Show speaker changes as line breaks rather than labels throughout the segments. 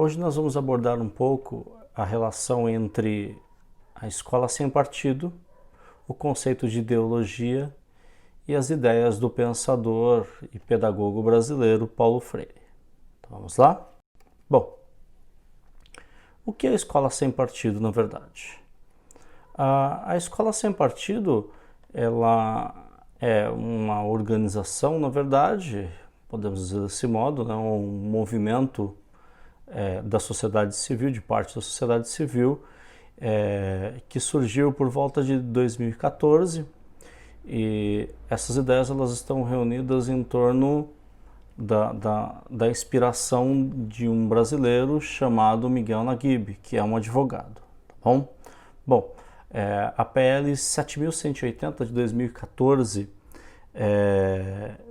Hoje nós vamos abordar um pouco a relação entre a escola sem partido, o conceito de ideologia e as ideias do pensador e pedagogo brasileiro Paulo Freire. Então, vamos lá? Bom, o que é a escola sem partido, na verdade? A escola sem partido, ela é uma organização, na verdade, podemos dizer desse modo, né, um movimento da sociedade civil, de parte da sociedade civil, que surgiu por volta de 2014, e essas ideias elas estão reunidas em torno da inspiração de um brasileiro chamado Miguel Naguib, que é um advogado. Tá bom? Bom, a PL 7.180 de 2014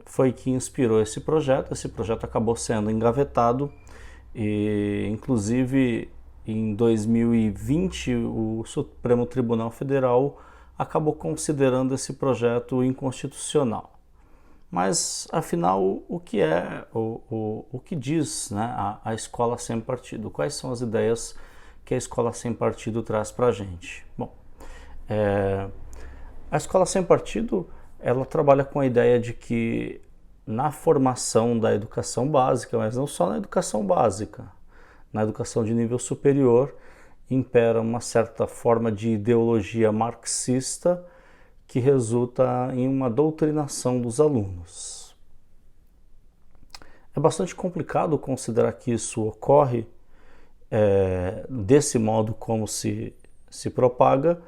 foi que inspirou esse projeto. Esse projeto acabou sendo engavetado e, inclusive, em 2020, o Supremo Tribunal Federal acabou considerando esse projeto inconstitucional. Mas, afinal, o que é, o que diz, né, a escola sem partido? Quais são as ideias que a escola sem partido traz para a gente? Bom, a escola sem partido, ela trabalha com a ideia de que na formação da educação básica, mas não só na educação básica, na educação de nível superior, impera uma certa forma de ideologia marxista que resulta em uma doutrinação dos alunos. É bastante complicado considerar que isso ocorre desse modo como se propaga,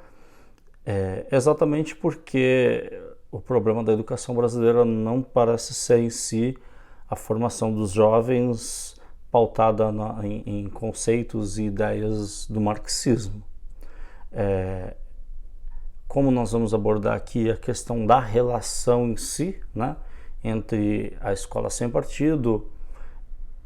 exatamente porque o problema da educação brasileira não parece ser em si a formação dos jovens pautada em conceitos e ideias do marxismo. Como nós vamos abordar aqui a questão da relação em si, né, entre a escola sem partido,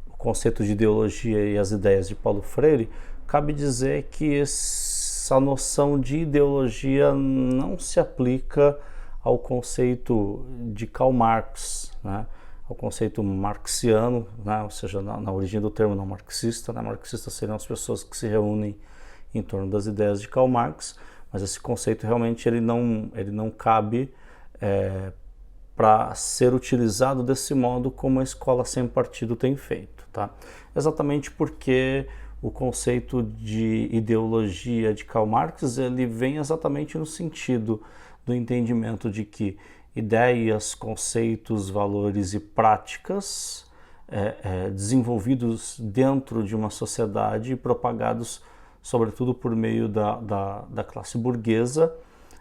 o conceito de ideologia e as ideias de Paulo Freire, cabe dizer que essa noção de ideologia não se aplica ao conceito de Karl Marx, né, ao conceito marxiano, né, ou seja, na origem do termo não marxista, né, marxistas seriam as pessoas que se reúnem em torno das ideias de Karl Marx, mas esse conceito realmente ele não cabe para ser utilizado desse modo como a escola sem partido tem feito, tá? Exatamente porque o conceito de ideologia de Karl Marx ele vem exatamente no sentido do entendimento de que ideias, conceitos, valores e práticas desenvolvidos dentro de uma sociedade e propagados sobretudo por meio da classe burguesa,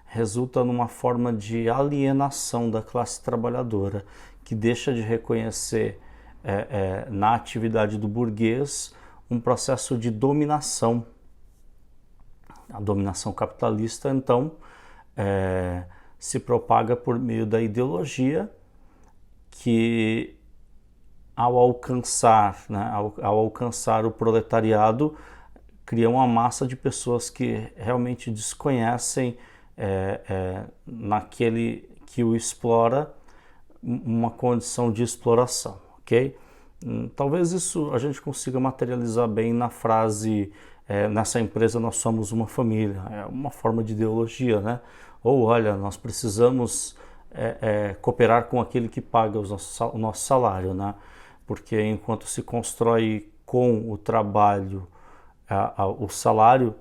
resulta numa forma de alienação da classe trabalhadora, que deixa de reconhecer na atividade do burguês um processo de dominação. A dominação capitalista, então, se propaga por meio da ideologia que, ao alcançar o proletariado, cria uma massa de pessoas que realmente desconhecem naquele que o explora uma condição de exploração, ok? Talvez isso a gente consiga materializar bem na frase nessa empresa nós somos uma família, é uma forma de ideologia, né? Ou olha, nós precisamos cooperar com aquele que paga o nosso salário, né? Porque enquanto se constrói com o trabalho o salário,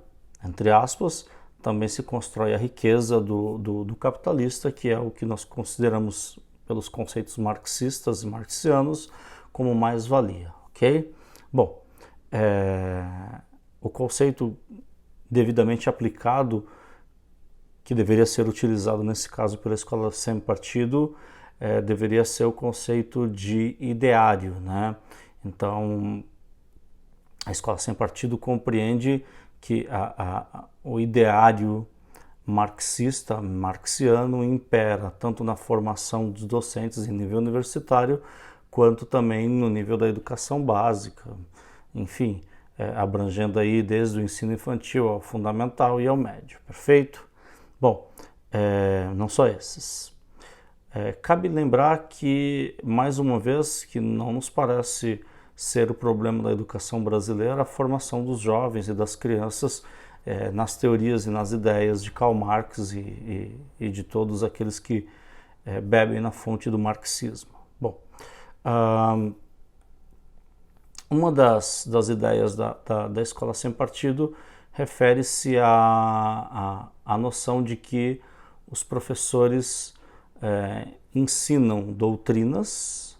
entre aspas, também se constrói a riqueza do capitalista, que é o que nós consideramos, pelos conceitos marxistas e marxianos, como mais-valia, ok? Bom, o conceito devidamente aplicado, que deveria ser utilizado nesse caso pela escola sem partido, deveria ser o conceito de ideário, né? Então, a escola sem partido compreende que o ideário marxista, marxiano, impera tanto na formação dos docentes em nível universitário, quanto também no nível da educação básica, enfim, abrangendo aí desde o ensino infantil ao fundamental e ao médio, perfeito? Bom, não só esses. Cabe lembrar que, mais uma vez, que não nos parece ser o problema da educação brasileira a formação dos jovens e das crianças nas teorias e nas ideias de Karl Marx e de todos aqueles que bebem na fonte do marxismo. Bom, uma das ideias da escola sem partido refere-se à noção de que os professores ensinam doutrinas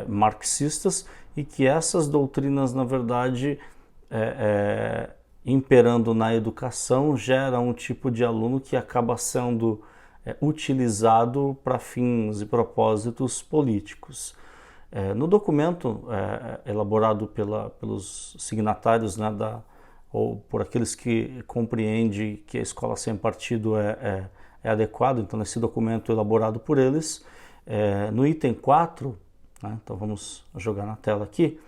marxistas e que essas doutrinas, na verdade, imperando na educação, geram um tipo de aluno que acaba sendo utilizado para fins e propósitos políticos. No documento elaborado pelos signatários, né, ou por aqueles que compreendem que a escola sem partido é adequado, então nesse documento elaborado por eles, no item 4, né, então vamos jogar na tela aqui,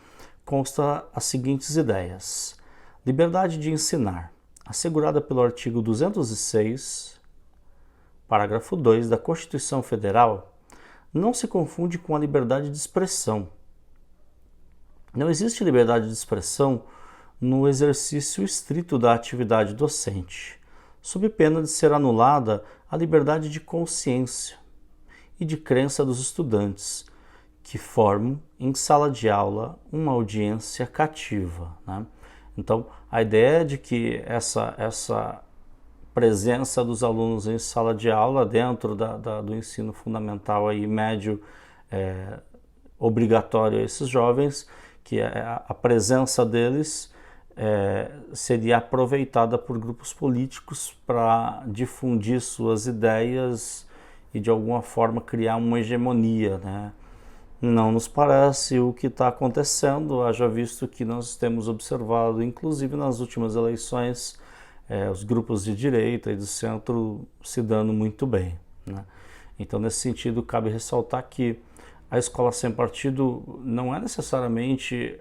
consta as seguintes ideias. Liberdade de ensinar, assegurada pelo artigo 206, parágrafo 2 da Constituição Federal, não se confunde com a liberdade de expressão. Não existe liberdade de expressão no exercício estrito da atividade docente, sob pena de ser anulada a liberdade de consciência e de crença dos estudantes, que formam em sala de aula uma audiência cativa, né? Então, a ideia é de que essa presença dos alunos em sala de aula dentro do ensino fundamental e médio obrigatório a esses jovens, que a presença deles seria aproveitada por grupos políticos para difundir suas ideias e de alguma forma criar uma hegemonia, né? Não nos parece o que está acontecendo, haja visto que nós temos observado, inclusive nas últimas eleições, os grupos de direita e de centro se dando muito bem, né? Então, nesse sentido, cabe ressaltar que a escola sem partido não é necessariamente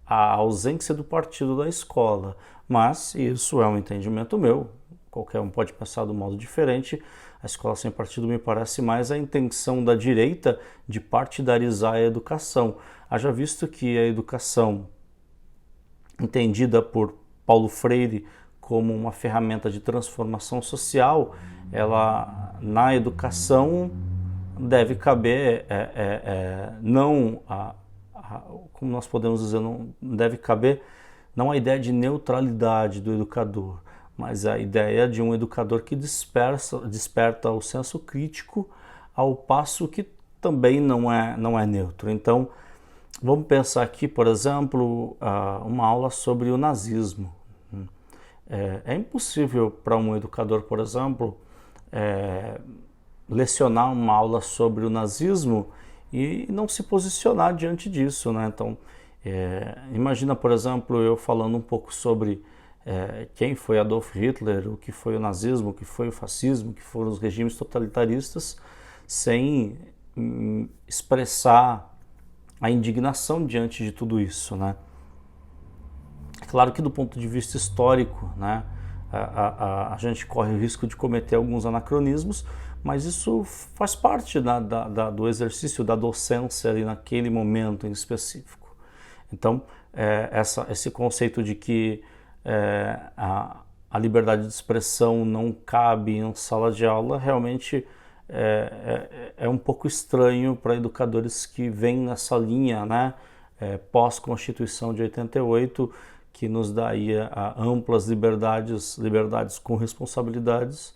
a ausência do partido da escola, mas isso é um entendimento meu, qualquer um pode pensar de um modo diferente. A escola sem partido me parece mais a intenção da direita de partidarizar a educação. Haja visto que a educação, entendida por Paulo Freire como uma ferramenta de transformação social, ela na educação deve caber, como nós podemos dizer, não deve caber não a ideia de neutralidade do educador, mas a ideia de um educador que desperta o senso crítico, ao passo que também não é neutro. Então, vamos pensar aqui, por exemplo, uma aula sobre o nazismo. É impossível para um educador, por exemplo, lecionar uma aula sobre o nazismo e não se posicionar diante disso, né? Então, imagina, por exemplo, eu falando um pouco sobre quem foi Adolf Hitler, o que foi o nazismo, o que foi o fascismo, o que foram os regimes totalitaristas, sem expressar a indignação diante de tudo isso, né? Claro que do ponto de vista histórico, né, a gente corre o risco de cometer alguns anacronismos, mas isso faz parte do exercício da docência ali naquele momento em específico. Então, esse conceito de que a liberdade de expressão não cabe em sala de aula realmente é um pouco estranho para educadores que vêm nessa linha, né, pós-Constituição de 88, que nos dá aí amplas liberdades com responsabilidades,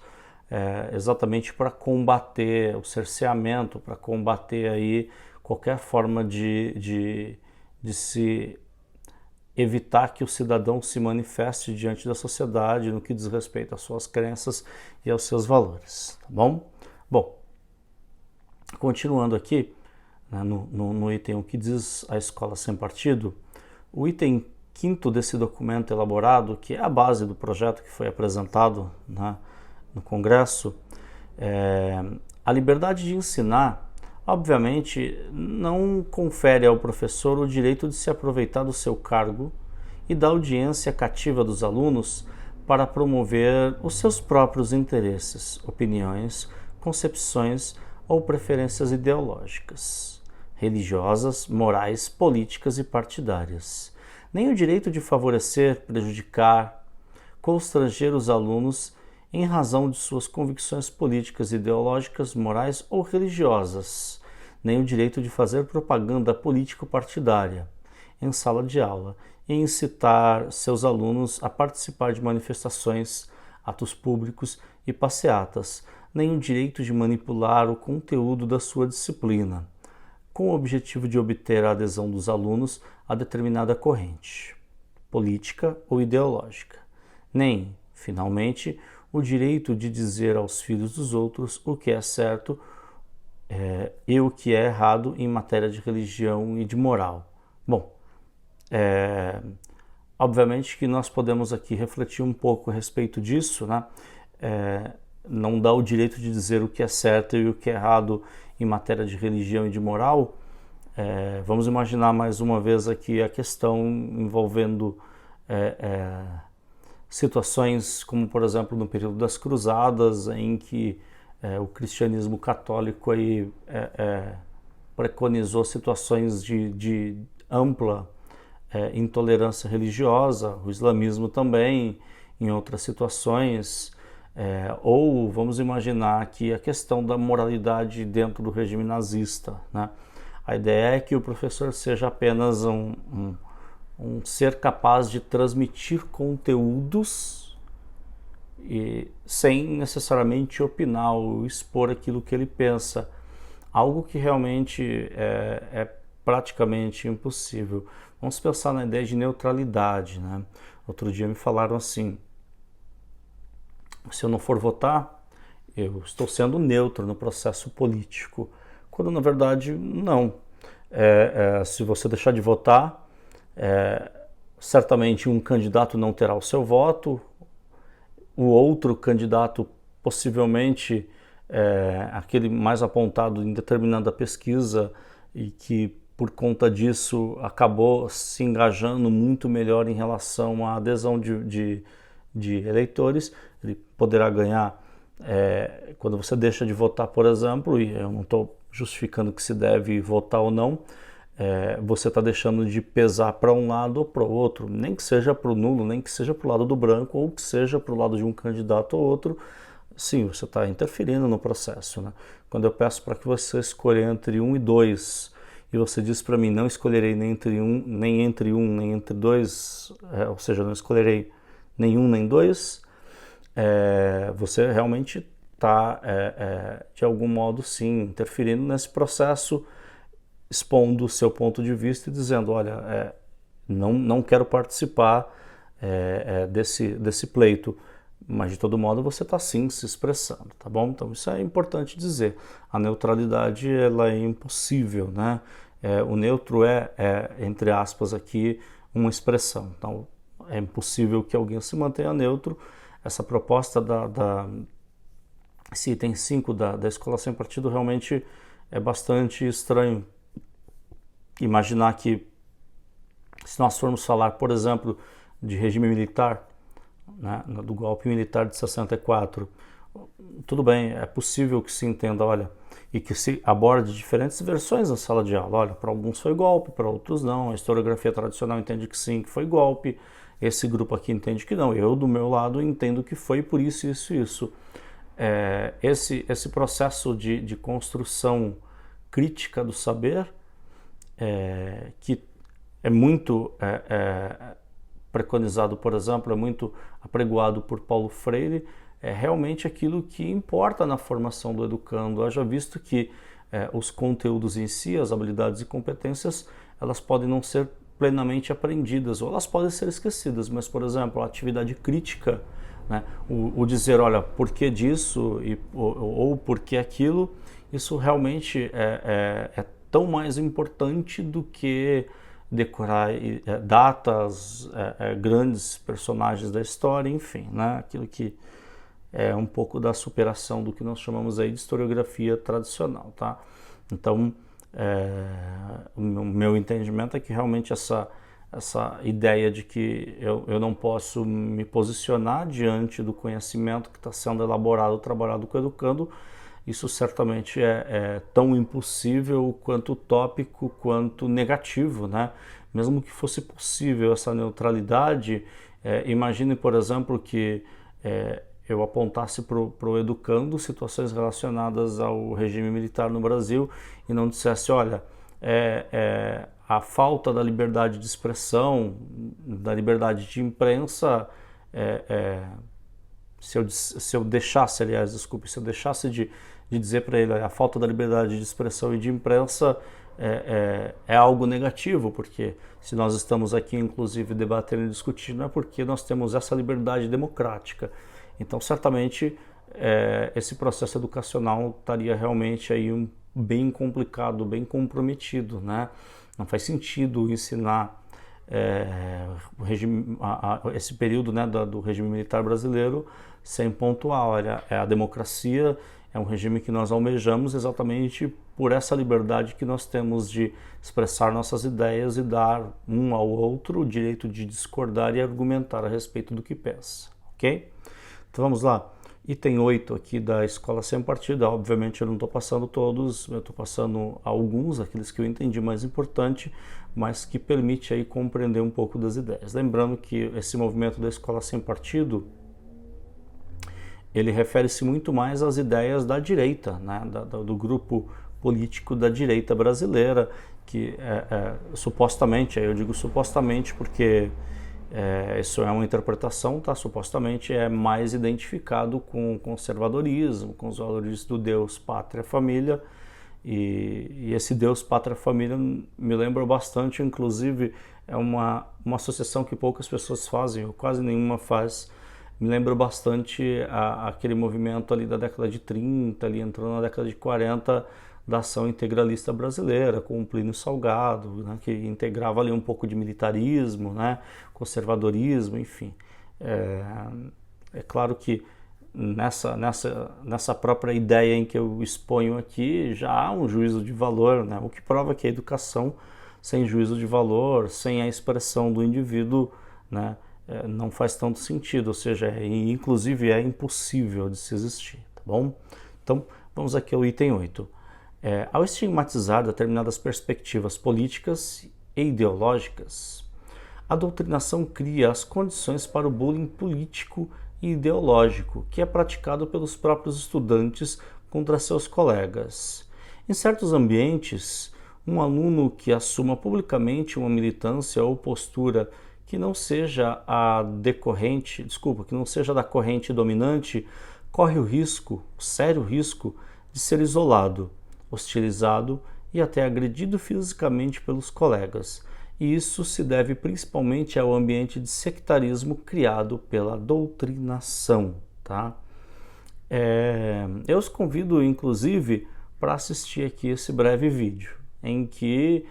exatamente para combater o cerceamento, para combater aí qualquer forma de se evitar que o cidadão se manifeste diante da sociedade no que diz respeito às suas crenças e aos seus valores, tá bom? Bom, continuando aqui, né, no item o que diz a escola sem partido, o item 5º desse documento elaborado, que é a base do projeto que foi apresentado, né, no Congresso, a liberdade de ensinar, obviamente, não confere ao professor o direito de se aproveitar do seu cargo e da audiência cativa dos alunos para promover os seus próprios interesses, opiniões, concepções ou preferências ideológicas. religiosas, morais, políticas e partidárias, nem o direito de favorecer, prejudicar, constranger os alunos em razão de suas convicções políticas, ideológicas, morais ou religiosas, nem o direito de fazer propaganda político-partidária em sala de aula e incitar seus alunos a participar de manifestações, atos públicos e passeatas, nem o direito de manipular o conteúdo da sua disciplina, com o objetivo de obter a adesão dos alunos a determinada corrente, política ou ideológica, nem, finalmente, o direito de dizer aos filhos dos outros o que é certo e o que é errado em matéria de religião e de moral. Bom, obviamente que nós podemos aqui refletir um pouco a respeito disso, né? Não dá o direito de dizer o que é certo e o que é errado em matéria de religião e de moral. Vamos imaginar mais uma vez aqui a questão envolvendo situações como, por exemplo, no período das Cruzadas, em que o cristianismo católico aí, preconizou situações de ampla intolerância religiosa, o islamismo também, em outras situações, ou vamos imaginar aqui a questão da moralidade dentro do regime nazista, né? A ideia é que o professor seja apenas um ser capaz de transmitir conteúdos e sem necessariamente opinar ou expor aquilo que ele pensa, algo que realmente é praticamente impossível. Vamos pensar na ideia de neutralidade, né? Outro dia me falaram assim: se eu não for votar, eu estou sendo neutro no processo político, quando na verdade não. Se você deixar de votar, certamente um candidato não terá o seu voto, o outro candidato possivelmente aquele mais apontado em determinada pesquisa e que por conta disso acabou se engajando muito melhor em relação à adesão de eleitores, ele poderá ganhar. Quando você deixa de votar, por exemplo, e eu não estou justificando que se deve votar ou não, você está deixando de pesar para um lado ou para o outro, nem que seja para o nulo, nem que seja para o lado do branco, ou que seja para o lado de um candidato ou outro. Sim, você está interferindo no processo, né? Quando eu peço para que você escolha entre 1 e 2, e você diz para mim, não escolherei nem entre nem entre 2, ou seja, não escolherei nenhum nem 2, você realmente está, de algum modo, sim, interferindo nesse processo, expondo o seu ponto de vista e dizendo, olha, não quero participar desse pleito, mas de todo modo você está sim se expressando, tá bom? Então isso é importante dizer. A neutralidade, ela é impossível, né? O neutro entre aspas aqui, uma expressão. Então é impossível que alguém se mantenha neutro. Essa proposta esse item 5 da Escola Sem Partido realmente é bastante estranho. Imaginar que, se nós formos falar, por exemplo, de regime militar, né, do golpe militar de 64, tudo bem, é possível que se entenda, olha, e que se aborde diferentes versões na sala de aula. Olha, para alguns foi golpe, para outros não. A historiografia tradicional entende que sim, que foi golpe. Esse grupo aqui entende que não. Eu, do meu lado, entendo que foi por isso, isso e isso. Esse processo de construção crítica do saber, que é muito preconizado, por exemplo, é muito apregoado por Paulo Freire, é realmente aquilo que importa na formação do educando. Haja visto que os conteúdos em si, as habilidades e competências, elas podem não ser plenamente aprendidas, ou elas podem ser esquecidas, mas, por exemplo, a atividade crítica, né, o dizer, olha, por que disso ou por que aquilo, isso realmente é tão mais importante do que decorar datas, grandes personagens da história, enfim, né, aquilo que é um pouco da superação do que nós chamamos aí de historiografia tradicional, tá? Então, o meu entendimento é que realmente essa ideia de que eu não posso me posicionar diante do conhecimento que está sendo elaborado, trabalhado com o educando, isso certamente é tão impossível quanto utópico, quanto negativo, né? Mesmo que fosse possível essa neutralidade, imagine, por exemplo, que eu apontasse para o educando situações relacionadas ao regime militar no Brasil e não dissesse, olha, a falta da liberdade de expressão, da liberdade de imprensa, se eu deixasse, aliás, desculpe, se eu deixasse de dizer para ele a falta da liberdade de expressão e de imprensa é algo negativo, porque se nós estamos aqui, inclusive, debatendo e discutindo, é porque nós temos essa liberdade democrática. Então, certamente, esse processo educacional estaria realmente aí bem complicado, bem comprometido, né? Não faz sentido ensinar esse período, né, do regime militar brasileiro sem pontuar, olha, a democracia é um regime que nós almejamos exatamente por essa liberdade que nós temos de expressar nossas ideias e dar um ao outro o direito de discordar e argumentar a respeito do que pensa, ok? Então vamos lá. Item 8 aqui da Escola Sem Partido. Obviamente eu não estou passando todos, eu estou passando alguns, aqueles que eu entendi mais importante, mas que permite aí compreender um pouco das ideias. Lembrando que esse movimento da Escola Sem Partido, ele refere-se muito mais às ideias da direita, né, do grupo político da direita brasileira, que supostamente, aí eu digo supostamente porque isso é uma interpretação, tá? Supostamente é mais identificado com o conservadorismo, com os valores do Deus, Pátria, Família, e esse Deus, Pátria, Família me lembra bastante, inclusive é uma associação que poucas pessoas fazem, ou quase nenhuma faz. Me lembra bastante aquele movimento ali da década de 30, ali entrando na década de 40, da ação integralista brasileira, com o Plínio Salgado, né, que integrava ali um pouco de militarismo, né, conservadorismo, enfim. É claro que nessa própria ideia em que eu exponho aqui, já há um juízo de valor, né, o que prova que a educação sem juízo de valor, sem a expressão do indivíduo, né, não faz tanto sentido, ou seja, inclusive é impossível de se existir, tá bom? Então, vamos aqui ao item 8. Ao estigmatizar determinadas perspectivas políticas e ideológicas, a doutrinação cria as condições para o bullying político e ideológico, que é praticado pelos próprios estudantes contra seus colegas. Em certos ambientes, um aluno que assuma publicamente uma militância ou postura que não seja que não seja da corrente dominante, corre o sério risco, de ser isolado, hostilizado e até agredido fisicamente pelos colegas. E isso se deve principalmente ao ambiente de sectarismo criado pela doutrinação, tá? Eu os convido, inclusive, para assistir aqui esse breve vídeo, em que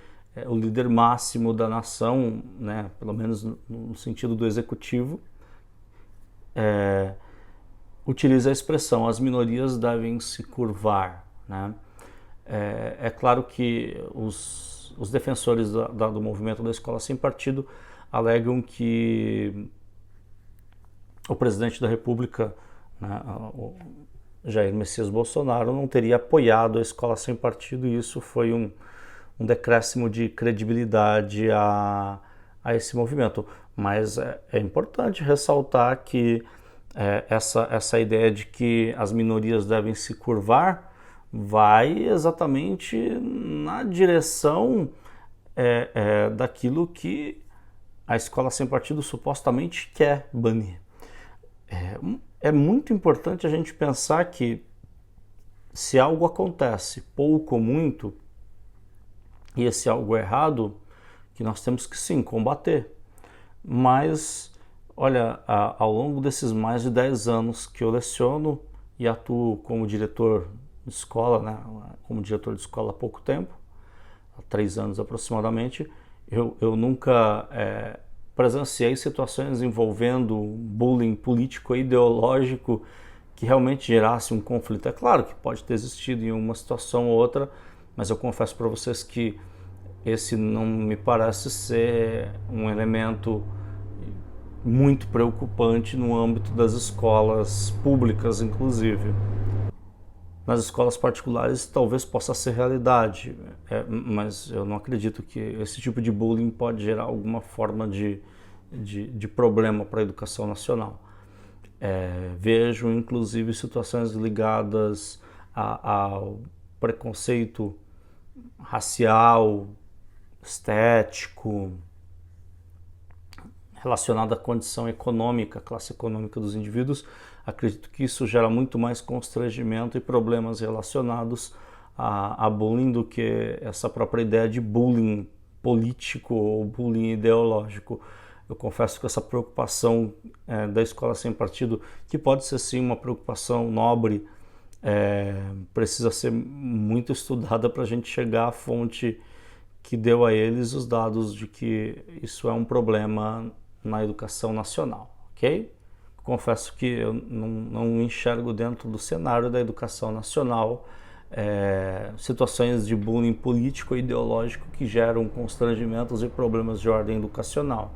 o líder máximo da nação, né, pelo menos no sentido do executivo, utiliza a expressão as minorias devem se curvar, né? É claro que os defensores do movimento da Escola Sem Partido alegam que o presidente da República, né, o Jair Messias Bolsonaro, não teria apoiado a Escola Sem Partido, e isso foi um decréscimo de credibilidade a esse movimento. Mas é importante ressaltar que essa ideia de que as minorias devem se curvar vai exatamente na direção daquilo que a Escola Sem Partido supostamente quer banir. É muito importante a gente pensar que se algo acontece pouco ou muito, e esse algo errado, que nós temos que sim combater. Mas, olha, ao longo desses mais de 10 anos que eu leciono e atuo como diretor de escola, né, como diretor de escola há pouco tempo, há 3 anos aproximadamente, eu nunca presenciei situações envolvendo bullying político e ideológico que realmente gerasse um conflito. É claro que pode ter existido em uma situação ou outra, mas eu confesso para vocês que esse não me parece ser um elemento muito preocupante no âmbito das escolas públicas, inclusive. nas escolas particulares talvez possa ser realidade, mas eu não acredito que esse tipo de bullying pode gerar alguma forma de problema para a educação nacional. Vejo inclusive situações ligadas ao preconceito racial, estético, relacionado à condição econômica, classe econômica dos indivíduos. Acredito que isso gera muito mais constrangimento e problemas relacionados a bullying do que essa própria ideia de bullying político ou bullying ideológico. Eu confesso que essa preocupação da escola sem partido, que pode ser sim uma preocupação nobre, precisa ser muito estudada para a gente chegar à fonte que deu a eles os dados de que isso é um problema na educação nacional, ok? Confesso que eu não enxergo dentro do cenário da educação nacional situações de bullying político e ideológico que geram constrangimentos e problemas de ordem educacional.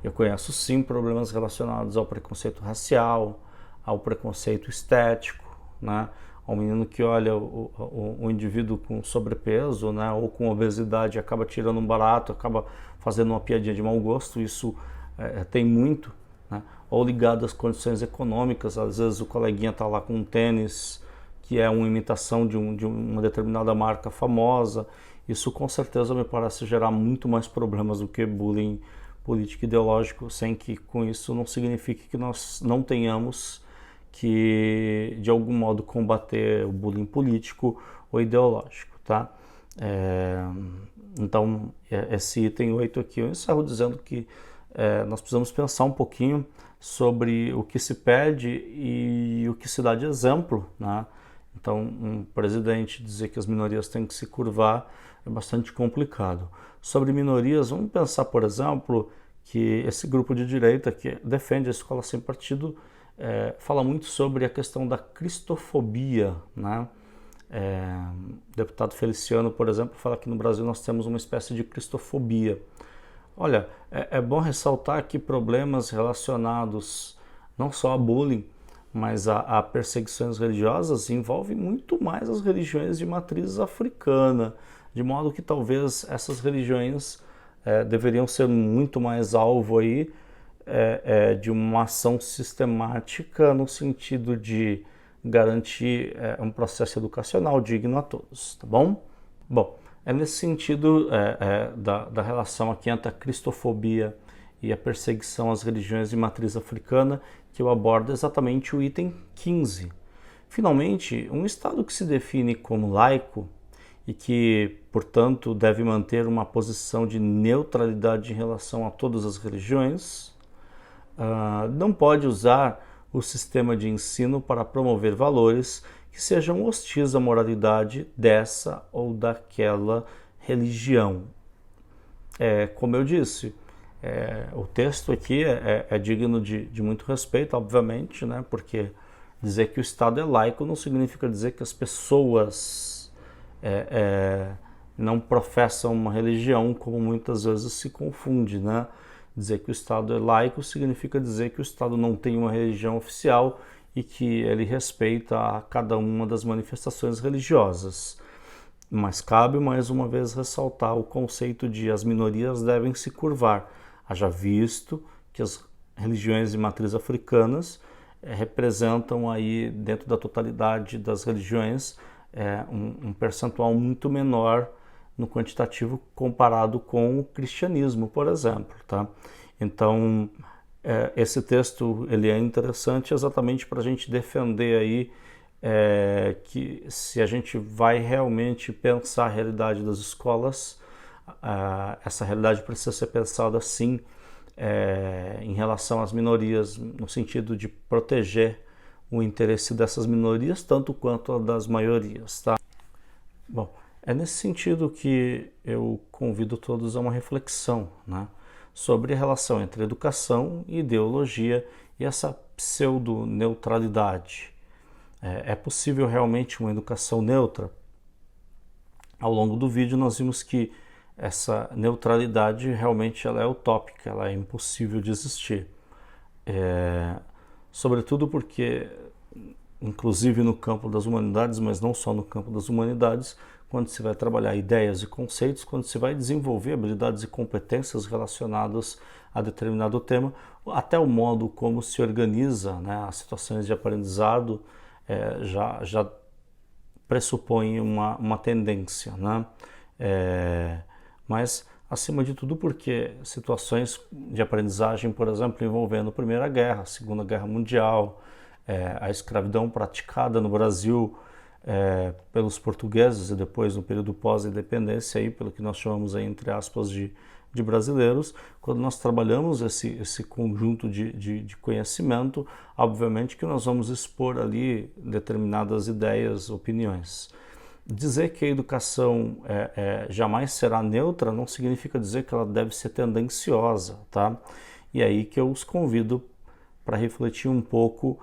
Eu conheço sim problemas relacionados ao preconceito racial, ao preconceito estético, né? Ao menino que olha o indivíduo com sobrepeso, né, ou com obesidade, acaba tirando um barato, acaba fazendo uma piadinha de mau gosto. Isso tem muito, né? Ou ligado às condições econômicas. Às vezes o coleguinha está lá com um tênis que é uma imitação de uma determinada marca famosa. Isso com certeza me parece gerar muito mais problemas do que bullying político e ideológico, sem que com isso não signifique que nós não tenhamos que de algum modo combater o bullying político ou ideológico, tá? Então esse item 8 aqui eu encerro dizendo que nós precisamos pensar um pouquinho sobre o que se pede e o que se dá de exemplo, né? Então um presidente dizer que as minorias têm que se curvar é bastante complicado. Sobre minorias, vamos pensar, por exemplo, que esse grupo de direita que defende a escola sem partido fala muito sobre a questão da cristofobia, né? O deputado Feliciano, por exemplo, fala que no Brasil nós temos uma espécie de cristofobia. Olha, é bom ressaltar que problemas relacionados não só a bullying, mas a perseguições religiosas envolvem muito mais as religiões de matriz africana, de modo que talvez essas religiões deveriam ser muito mais alvo aí de uma ação sistemática no sentido de garantir um processo educacional digno a todos, tá bom? Bom, é nesse sentido da relação aqui entre a cristofobia e a perseguição às religiões de matriz africana que eu abordo exatamente o item 15. Finalmente, um Estado que se define como laico e que, portanto, deve manter uma posição de neutralidade em relação a todas as religiões, não pode usar o sistema de ensino para promover valores que sejam hostis à moralidade dessa ou daquela religião. Como eu disse, o texto aqui é digno de muito respeito, obviamente, né? Porque dizer que o Estado é laico não significa dizer que as pessoas não professam uma religião, como muitas vezes se confunde, né? Dizer que o Estado é laico significa dizer que o Estado não tem uma religião oficial e que ele respeita a cada uma das manifestações religiosas. Mas cabe mais uma vez ressaltar o conceito de as minorias devem se curvar. Haja visto que as religiões de matriz africanas representam aí, dentro da totalidade das religiões, um percentual muito menor no quantitativo comparado com o cristianismo, por exemplo, tá? Então, esse texto ele é interessante exatamente para a gente defender aí que se a gente vai realmente pensar a realidade das escolas, essa realidade precisa ser pensada sim em relação às minorias, no sentido de proteger o interesse dessas minorias tanto quanto a das maiorias, tá? Bom, é nesse sentido que eu convido todos a uma reflexão, né, sobre a relação entre educação e ideologia e essa pseudo-neutralidade. É possível realmente uma educação neutra? Ao longo do vídeo nós vimos que essa neutralidade realmente ela é utópica, ela é impossível de existir. Sobretudo porque inclusive no campo das humanidades, mas não só no campo das humanidades, quando se vai trabalhar ideias e conceitos, quando se vai desenvolver habilidades e competências relacionadas a determinado tema, até o modo como se organiza, né, as situações de aprendizado já pressupõe uma tendência, né? Mas, acima de tudo, porque situações de aprendizagem, por exemplo, envolvendo a Primeira Guerra, a Segunda Guerra Mundial, a escravidão praticada no Brasil pelos portugueses e depois no período pós-independência, aí, pelo que nós chamamos, aí, entre aspas, de brasileiros, quando nós trabalhamos esse conjunto de conhecimento, obviamente que nós vamos expor ali determinadas ideias, opiniões. Dizer que a educação jamais será neutra não significa dizer que ela deve ser tendenciosa, tá? E aí que eu os convido para refletir um pouco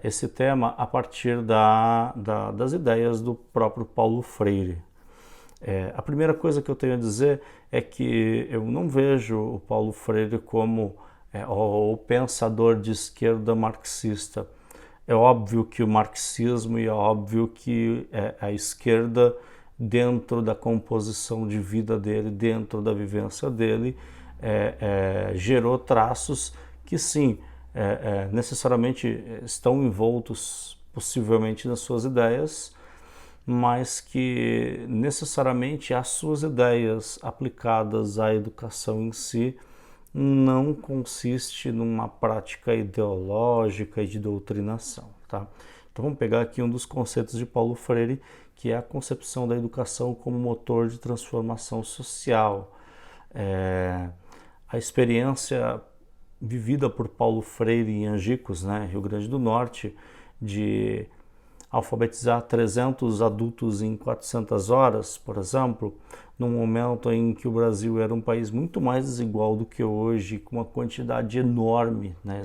esse tema a partir das ideias do próprio Paulo Freire. A primeira coisa que eu tenho a dizer é que eu não vejo o Paulo Freire como o pensador de esquerda marxista. É óbvio que o marxismo e é óbvio que a esquerda, dentro da composição de vida dele, dentro da vivência dele, gerou traços que sim, necessariamente estão envoltos possivelmente nas suas ideias, mas que necessariamente as suas ideias aplicadas à educação em si não consiste numa prática ideológica e de doutrinação, tá? Então vamos pegar aqui um dos conceitos de Paulo Freire, que é a concepção da educação como motor de transformação social. A experiência vivida por Paulo Freire em Angicos, né, Rio Grande do Norte, de alfabetizar 300 adultos em 400 horas, por exemplo, num momento em que o Brasil era um país muito mais desigual do que hoje, com uma quantidade enorme, né,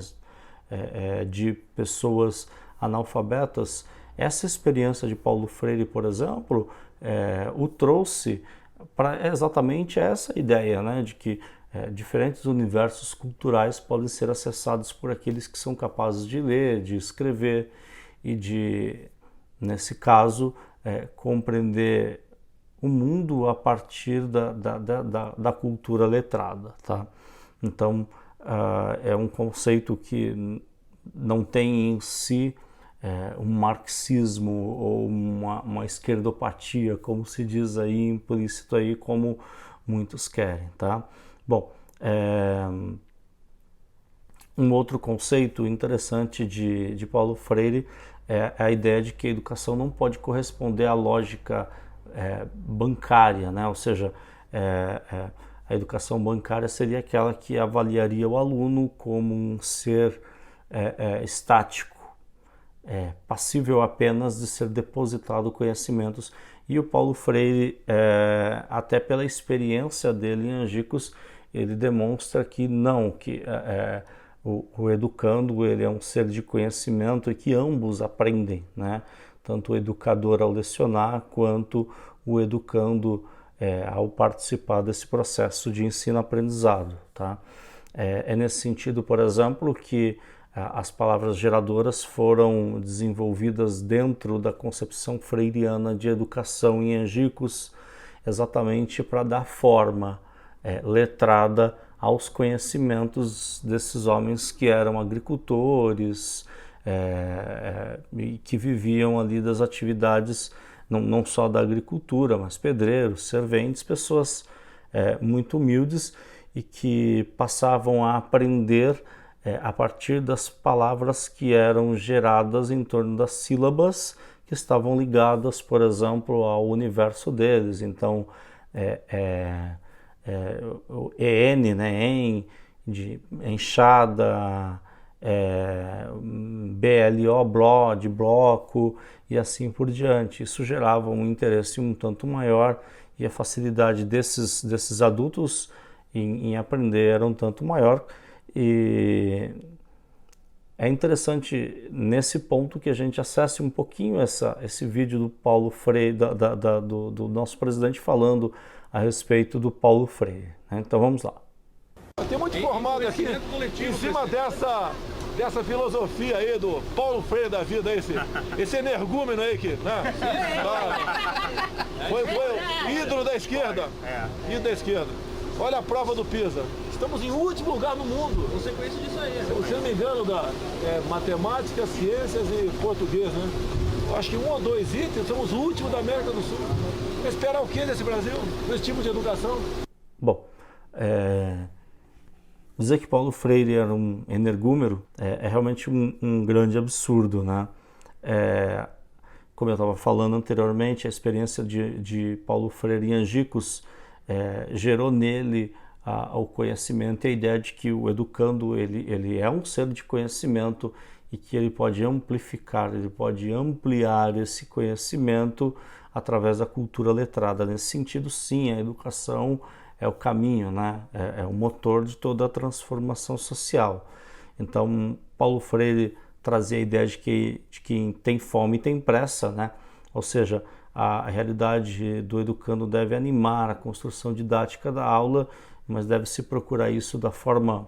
de pessoas analfabetas. Essa experiência de Paulo Freire, por exemplo, o trouxe para exatamente essa ideia, né, de que diferentes universos culturais podem ser acessados por aqueles que são capazes de ler, de escrever e de, nesse caso, compreender o mundo a partir da cultura letrada, tá? Então, é um conceito que não tem em si um marxismo ou uma esquerdopatia, como se diz aí, implícito aí, como muitos querem, tá? Bom, um outro conceito interessante de Paulo Freire é a ideia de que a educação não pode corresponder à lógica bancária, né? Ou seja, a educação bancária seria aquela que avaliaria o aluno como um ser estático, passível apenas de ser depositado conhecimentos. E o Paulo Freire, até pela experiência dele em Angicos, ele demonstra que não, que o educando ele é um ser de conhecimento e que ambos aprendem, né? Tanto o educador ao lecionar quanto o educando ao participar desse processo de ensino-aprendizado, tá? É nesse sentido, por exemplo, que as palavras geradoras foram desenvolvidas dentro da concepção freiriana de educação em Angicos, exatamente para dar forma letrada aos conhecimentos desses homens que eram agricultores e que viviam ali das atividades não só da agricultura, mas pedreiros, serventes, pessoas muito humildes e que passavam a aprender a partir das palavras que eram geradas em torno das sílabas que estavam ligadas, por exemplo, ao universo deles. Então, o EN, né, de enxada, BLO, bló, de bloco, e assim por diante. Isso gerava um interesse um tanto maior e a facilidade desses adultos em aprender era um tanto maior. E é interessante nesse ponto que a gente acesse um pouquinho esse vídeo do Paulo Freire, do nosso presidente falando a respeito do Paulo Freire, né? Então vamos lá.
Tem muito informado aqui em cima dessa filosofia aí do Paulo Freire da vida, esse energúmeno aí que, né? Foi o ídolo da esquerda. Ídolo da esquerda. Olha a prova do PISA. Estamos em último lugar no mundo.
Consequência disso aí.
Se não me engano, matemática, ciências e português, né? Eu acho que 1 ou 2 itens somos o último da América do Sul. Esperar o que desse Brasil? Com esse tipo de educação?
Bom, dizer que Paulo Freire era um energúmeno é realmente um grande absurdo, né? Como eu estava falando anteriormente, a experiência de Paulo Freire em Angicos gerou nele o conhecimento e a ideia de que o educando ele é um ser de conhecimento e que ele pode amplificar, ele pode ampliar esse conhecimento através da cultura letrada. Nesse sentido, sim, a educação é o caminho, né? É o motor de toda a transformação social. Então, Paulo Freire trazia a ideia de que quem tem fome tem pressa, né? Ou seja, a realidade do educando deve animar a construção didática da aula, mas deve se procurar isso da forma,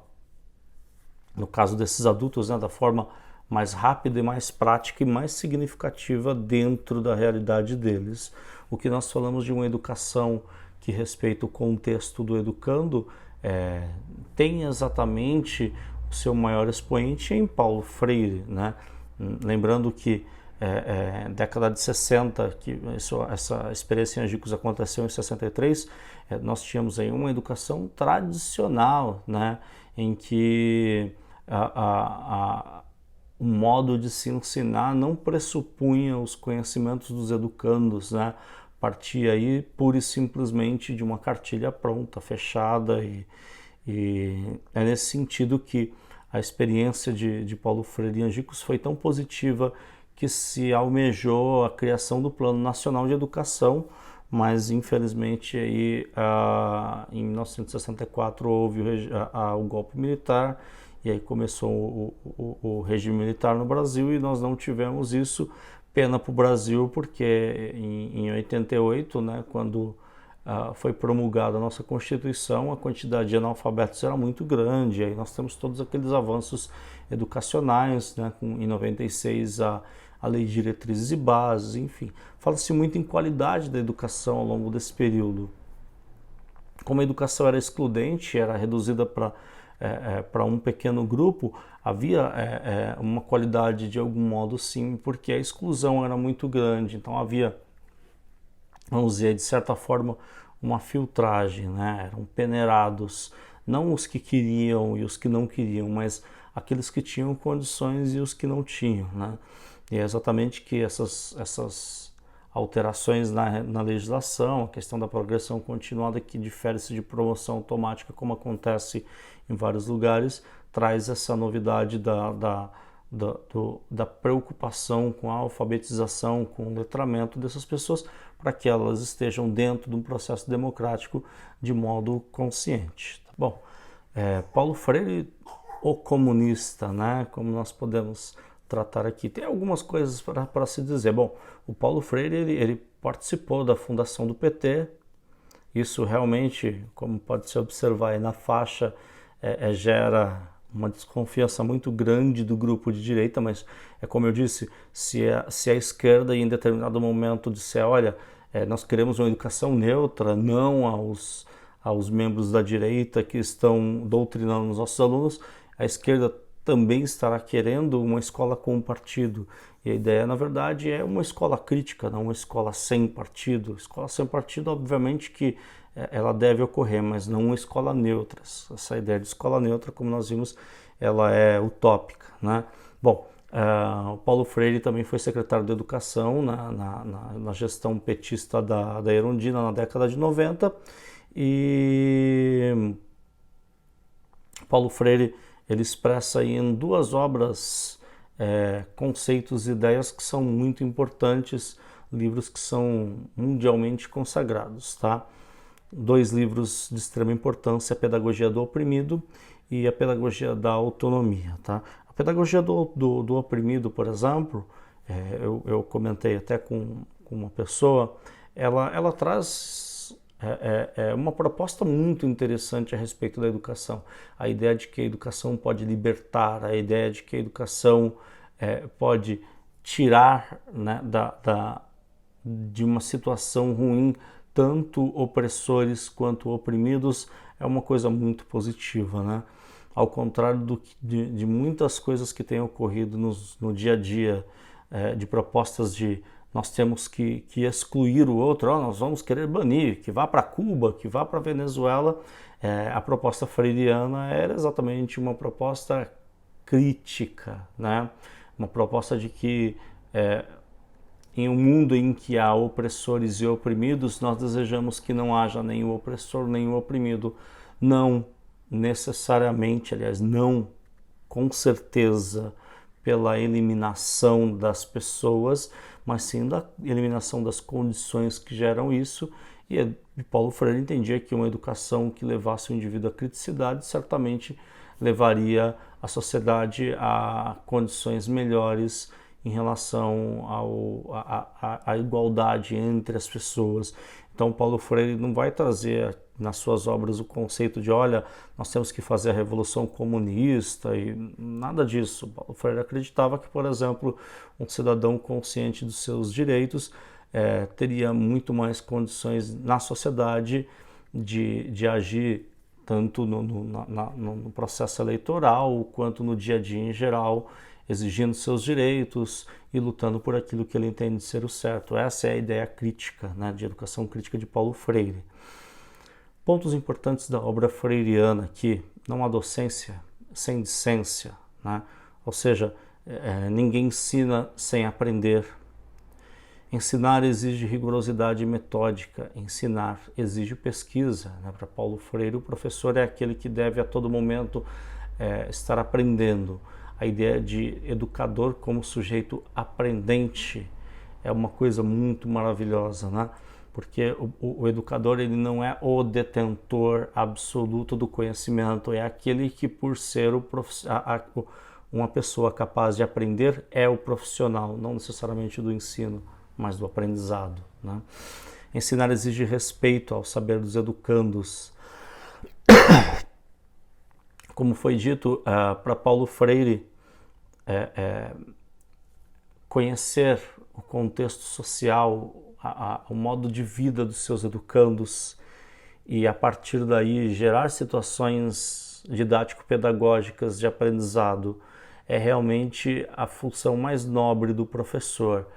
no caso desses adultos, né, da forma mais rápida e mais prática e mais significativa dentro da realidade deles. O que nós falamos de uma educação que respeita o contexto do educando tem exatamente o seu maior expoente em Paulo Freire, né? Lembrando que década de 60, que essa experiência em Angicos aconteceu em 63, nós tínhamos aí uma educação tradicional, né? Em que o modo de se ensinar não pressupunha os conhecimentos dos educandos, né? Partia aí pura e simplesmente de uma cartilha pronta, fechada, e é nesse sentido que a experiência de Paulo Freire em Angicos foi tão positiva que se almejou a criação do Plano Nacional de Educação, mas infelizmente aí, em 1964 houve o golpe militar, e aí começou o regime militar no Brasil e nós não tivemos isso. Pena para o Brasil, porque em 88, né, quando foi promulgada a nossa Constituição, a quantidade de analfabetos era muito grande, aí nós temos todos aqueles avanços educacionais, né, em 96 a Lei de Diretrizes e Bases, enfim. Fala-se muito em qualidade da educação ao longo desse período. Como a educação era excludente, era reduzida para um pequeno grupo, havia uma qualidade de algum modo sim, porque a exclusão era muito grande, então havia, vamos dizer, de certa forma, uma filtragem, né? Eram peneirados, não os que queriam e os que não queriam, mas aqueles que tinham condições e os que não tinham, né? E é exatamente que essas alterações na legislação, a questão da progressão continuada, que difere-se de promoção automática, como acontece em vários lugares, traz essa novidade da preocupação com a alfabetização, com o letramento dessas pessoas, para que elas estejam dentro de um processo democrático de modo consciente. Tá bom? Paulo Freire, o comunista, né? Como nós podemos tratar aqui. Tem algumas coisas para se dizer. Bom, o Paulo Freire ele participou da fundação do PT. Isso realmente, como pode se observar aí na faixa, gera uma desconfiança muito grande do grupo de direita, mas como eu disse, se a esquerda em determinado momento disser, olha, nós queremos uma educação neutra, não aos membros da direita que estão doutrinando os nossos alunos, a esquerda também estará querendo uma escola com partido. E a ideia, na verdade, é uma escola crítica, não uma escola sem partido. Escola sem partido, obviamente que ela deve ocorrer, mas não uma escola neutra. Essa ideia de escola neutra, como nós vimos, ela é utópica, né? Bom, o Paulo Freire também foi secretário de Educação na gestão petista da Erundina na década de 90, e Paulo Freire ele expressa aí em 2 obras conceitos e ideias que são muito importantes, livros que são mundialmente consagrados, tá? 2 livros de extrema importância, a Pedagogia do Oprimido e a Pedagogia da Autonomia, tá? A Pedagogia do Oprimido, por exemplo, eu comentei até com uma pessoa, ela traz é uma proposta muito interessante a respeito da educação. A ideia de que a educação pode libertar, a ideia de que a educação pode tirar, né, de uma situação ruim tanto opressores quanto oprimidos, é uma coisa muito positiva, né? Ao contrário de muitas coisas que têm ocorrido no dia a dia, de propostas de nós temos que excluir o outro, nós vamos querer banir, que vá para Cuba, que vá para Venezuela. A proposta freiriana era exatamente uma proposta crítica, né? Uma proposta de que em um mundo em que há opressores e oprimidos, nós desejamos que não haja nem o opressor nem o oprimido. Não necessariamente, aliás, não com certeza pela eliminação das pessoas, mas sim da eliminação das condições que geram isso. E Paulo Freire entendia que uma educação que levasse o indivíduo à criticidade certamente levaria a sociedade a condições melhores em relação à igualdade entre as pessoas. Então Paulo Freire não vai trazer nas suas obras o conceito de, olha, nós temos que fazer a revolução comunista e nada disso. Paulo Freire acreditava que, por exemplo, um cidadão consciente dos seus direitos teria muito mais condições na sociedade de agir tanto no processo eleitoral quanto no dia a dia em geral, exigindo seus direitos e lutando por aquilo que ele entende ser o certo. Essa é a ideia crítica, né, de educação crítica de Paulo Freire. Pontos importantes da obra freiriana aqui: não há docência sem discência, né? Ou seja, ninguém ensina sem aprender. Ensinar exige rigorosidade metódica, ensinar exige pesquisa, né? Para Paulo Freire, o professor é aquele que deve a todo momento estar aprendendo. A ideia de educador como sujeito aprendente é uma coisa muito maravilhosa, né? Porque o educador, ele não é o detentor absoluto do conhecimento, é aquele que, por ser uma pessoa capaz de aprender, é o profissional, não necessariamente do ensino, mas do aprendizado, né? Ensinar exige respeito ao saber dos educandos. Como foi dito, para Paulo Freire, conhecer o contexto social, o modo de vida dos seus educandos e, a partir daí, gerar situações didático-pedagógicas de aprendizado é realmente a função mais nobre do professor,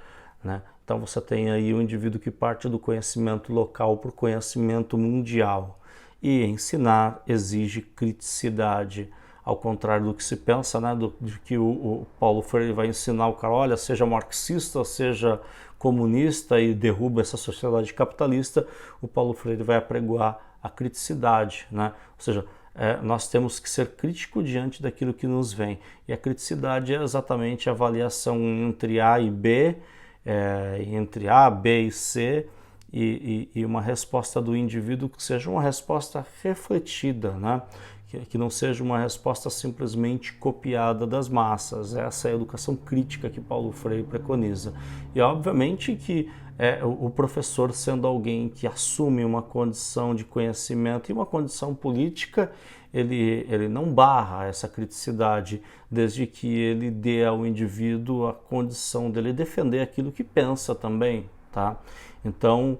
né? Então você tem aí um indivíduo que parte do conhecimento local para o conhecimento mundial, e ensinar exige criticidade, ao contrário do que se pensa, né, de que o Paulo Freire vai ensinar o cara, olha, seja marxista, seja comunista e derruba essa sociedade capitalista. O Paulo Freire vai apregoar a criticidade, né? Ou seja, nós temos que ser crítico diante daquilo que nos vem, e a criticidade é exatamente a avaliação entre A e B, entre A, B e C, e uma resposta do indivíduo que seja uma resposta refletida, né? Que não seja uma resposta simplesmente copiada das massas. Essa é a educação crítica que Paulo Freire preconiza. E obviamente que o professor, sendo alguém que assume uma condição de conhecimento e uma condição política, ele não barra essa criticidade, desde que ele dê ao indivíduo a condição dele defender aquilo que pensa também, tá? Então,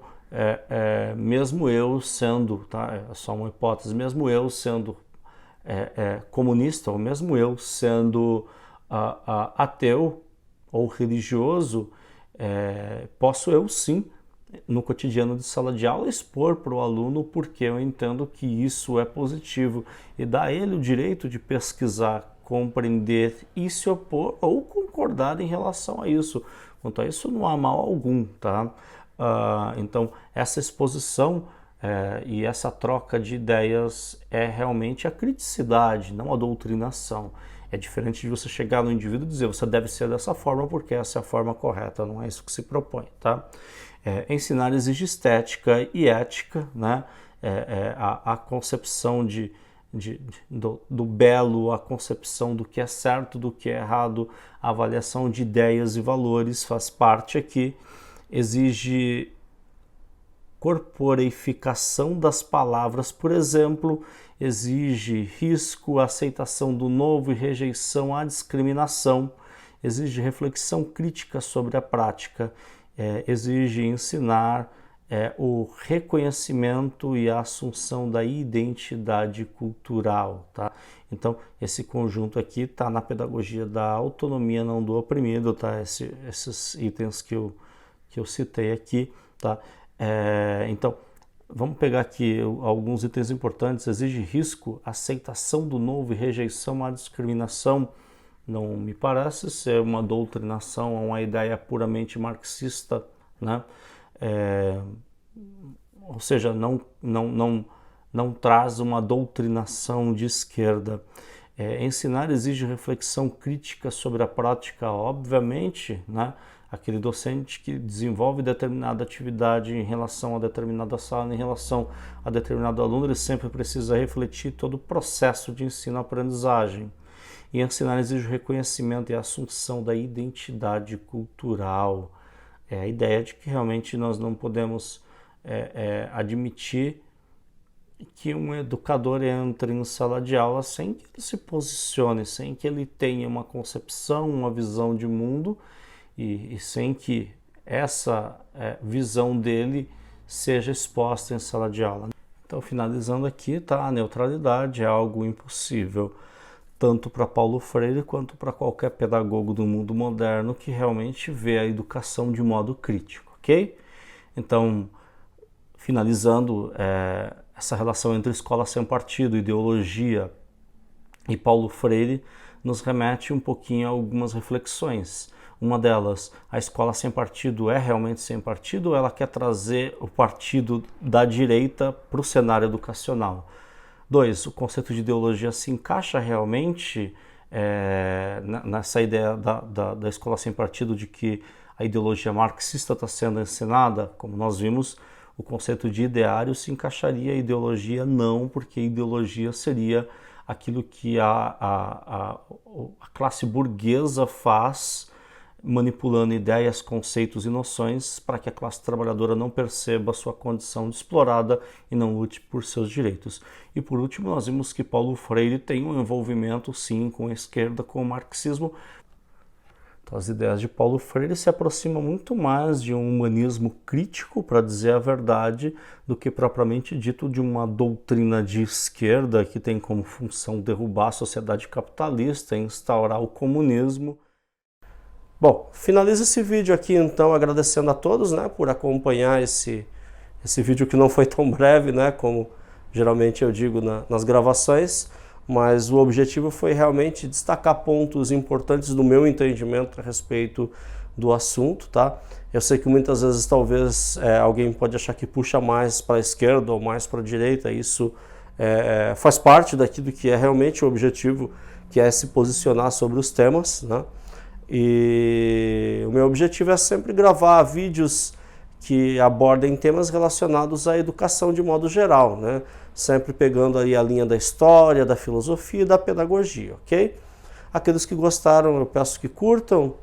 mesmo eu sendo, tá? É só uma hipótese, mesmo eu sendo comunista, ou mesmo eu sendo ateu ou religioso, posso eu sim, no cotidiano de sala de aula, expor para o aluno porque eu entendo que isso é positivo, e dar a ele o direito de pesquisar, compreender e se opor ou concordar em relação a isso. Quanto a isso, não há mal algum, tá? Então, essa exposição e essa troca de ideias é realmente a criticidade, não a doutrinação. É diferente de você chegar no indivíduo e dizer você deve ser dessa forma porque essa é a forma correta, não é isso que se propõe, tá? Ensinar exige estética e ética, né? A concepção do belo, a concepção do que é certo, do que é errado, a avaliação de ideias e valores faz parte aqui. Exige corporificação das palavras, por exemplo, exige risco, aceitação do novo e rejeição à discriminação, exige reflexão crítica sobre a prática, exige ensinar o reconhecimento e a assunção da identidade cultural, tá? Então, esse conjunto aqui está na pedagogia da autonomia não do oprimido, tá? Esses itens que eu citei aqui, tá? Então, vamos pegar aqui alguns itens importantes. Exige risco, aceitação do novo e rejeição à discriminação. Não me parece ser uma doutrinação, uma ideia puramente marxista, né? Ou seja, não traz uma doutrinação de esquerda. Ensinar exige reflexão crítica sobre a prática, obviamente, né? Aquele docente que desenvolve determinada atividade em relação a determinada sala, em relação a determinado aluno, ele sempre precisa refletir todo o processo de ensino-aprendizagem. E ensinar exige reconhecimento e assunção da identidade cultural. É a ideia de que realmente nós não podemos admitir que um educador entre em sala de aula sem que ele se posicione, sem que ele tenha uma concepção, uma visão de mundo e sem que essa visão dele seja exposta em sala de aula. Então, finalizando aqui, tá? A neutralidade é algo impossível, tanto para Paulo Freire quanto para qualquer pedagogo do mundo moderno que realmente vê a educação de modo crítico, ok? Então, finalizando, essa relação entre escola sem partido, ideologia e Paulo Freire nos remete um pouquinho a algumas reflexões. Uma delas, a escola sem partido é realmente sem partido ou ela quer trazer o partido da direita para o cenário educacional? 2, o conceito de ideologia se encaixa realmente nessa ideia da escola sem partido, de que a ideologia marxista está sendo ensinada? Como nós vimos, o conceito de ideário se encaixaria, a ideologia não, porque ideologia seria aquilo que a classe burguesa faz, manipulando ideias, conceitos e noções para que a classe trabalhadora não perceba sua condição de explorada e não lute por seus direitos. E por último, nós vimos que Paulo Freire tem um envolvimento sim com a esquerda, com o marxismo. Então, as ideias de Paulo Freire se aproximam muito mais de um humanismo crítico, para dizer a verdade, do que propriamente dito de uma doutrina de esquerda que tem como função derrubar a sociedade capitalista e instaurar o comunismo. Bom, finalizo esse vídeo aqui então agradecendo a todos, né, por acompanhar esse vídeo que não foi tão breve, né, como geralmente eu digo nas gravações, mas o objetivo foi realmente destacar pontos importantes do meu entendimento a respeito do assunto, tá? Eu sei que muitas vezes talvez alguém pode achar que puxa mais para a esquerda ou mais para a direita, isso faz parte daquilo que é realmente o objetivo, que é se posicionar sobre os temas, né? E o meu objetivo é sempre gravar vídeos que abordem temas relacionados à educação de modo geral, né? Sempre pegando aí a linha da história, da filosofia e da pedagogia, ok? Aqueles que gostaram, eu peço que curtam,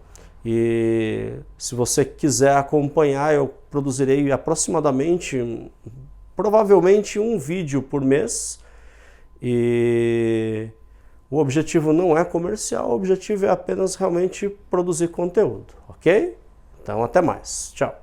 e se você quiser acompanhar, eu produzirei aproximadamente, provavelmente um vídeo por mês, e o objetivo não é comercial, o objetivo é apenas realmente produzir conteúdo, ok? Então até mais, tchau!